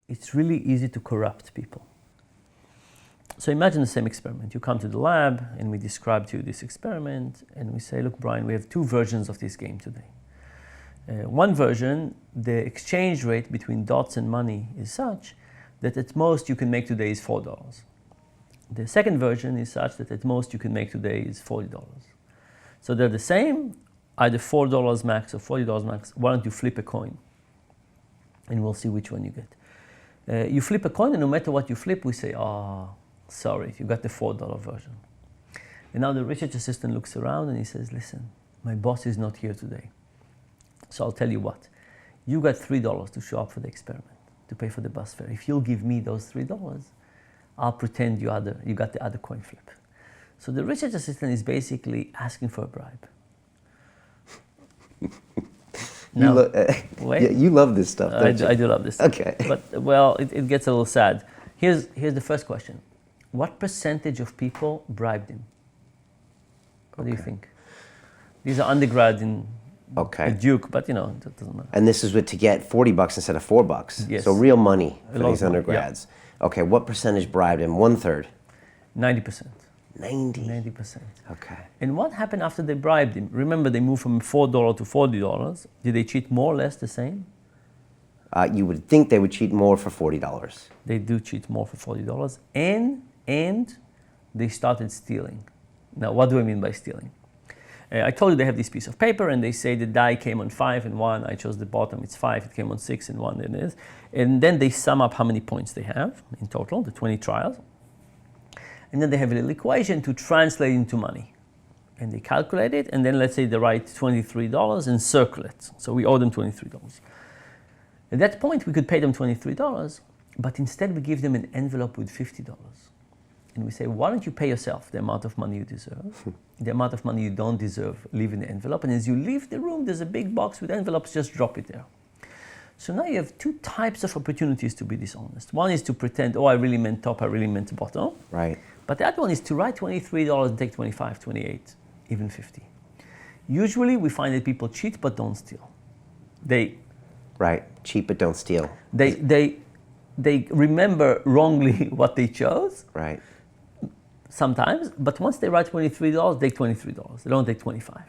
it's really easy to corrupt people. So imagine the same experiment. You come to the lab and we describe to you this experiment and we say, look, Brian, we have two versions of this game today. One version, the exchange rate between dots and money is such that at most you can make today is $4. The second version is such that at most you can make today is $40. So they're the same, either $4 max or $40 max. Why don't you flip a coin? And we'll see which one you get. You flip a coin and no matter what you flip, we say, oh, sorry, you got the $4 version. And now the research assistant looks around and he says, listen, my boss is not here today. So I'll tell you what, you got $3 to show up for the experiment, to pay for the bus fare. If you'll give me those $3, I'll pretend you got the other coin flip. So the research assistant is basically asking for a bribe. Now, you love this stuff, don't you? I do love this stuff. Okay. But, well, it gets a little sad. Here's the first question. What percentage of people bribed him? What do you think? These are undergrad in Duke, but you know, it doesn't matter. And this is to get $40 instead of $4. Yes. So real money for these money, undergrads. Yeah. Okay, what percentage bribed him? 1/3? 90%. 90%. Okay. And what happened after they bribed him? Remember, they moved from $4 to $40. Did they cheat more or less the same? You would think they would cheat more for $40. They do cheat more for $40, and they started stealing. Now, what do I mean by stealing? I told you they have this piece of paper and they say the die came on 5 and 1. I chose the bottom, it's 5. It came on 6 and 1, it is. And then they sum up how many points they have in total, the 20 trials. And then they have a little equation to translate into money. And they calculate it, and then let's say they write $23 and circle it. So we owe them $23. At that point, we could pay them $23, but instead we give them an envelope with $50. And we say, why don't you pay yourself the amount of money you deserve? The amount of money you don't deserve, leave in the envelope. And as you leave the room, there's a big box with envelopes, just drop it there. So now you have two types of opportunities to be dishonest. One is to pretend, oh, I really meant top, I really meant bottom. Right. But the other one is to write $23 and take 25, 28, even 50. Usually we find that people cheat but don't steal. Right, cheat but don't steal. They remember wrongly what they chose. Right. Sometimes, but once they write $23, they take $23. They don't take 25.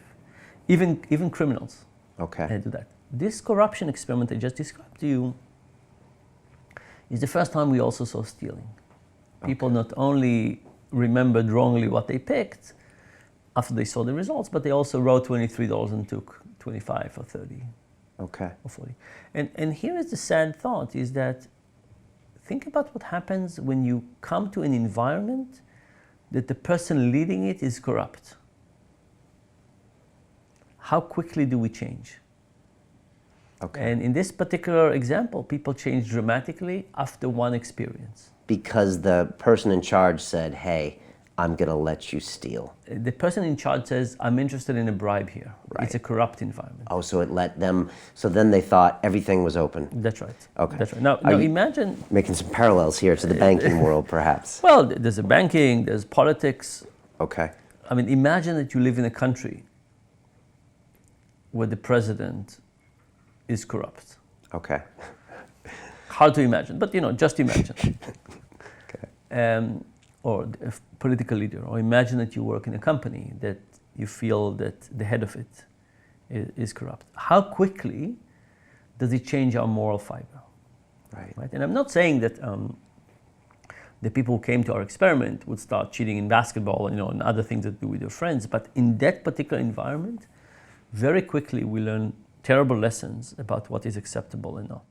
Even criminals do that. This corruption experiment I just described to you is the first time we also saw stealing. People not only remembered wrongly what they picked after they saw the results, but they also wrote $23 and took 25 or 30 or 40. And here is the sad thought, is that think about what happens when you come to an environment that the person leading it is corrupt. How quickly do we change? And in this particular example, people change dramatically after one experience. Because the person in charge said, hey, I'm going to let you steal. The person in charge says, I'm interested in a bribe here. Right. It's a corrupt environment. Oh, so it let them, so then they thought everything was open. That's right. Okay. That's right. Now imagine... Making some parallels here to the banking world, perhaps. Well, there's a banking, there's politics. Okay. I mean, imagine that you live in a country where the president is corrupt. Okay. Hard to imagine, but you know, just imagine. Or a political leader, or imagine that you work in a company that you feel that the head of it is corrupt. How quickly does it change our moral fiber? Right? And I'm not saying that the people who came to our experiment would start cheating in basketball, you know, and other things that do with their friends, but in that particular environment, very quickly we learn terrible lessons about what is acceptable and not.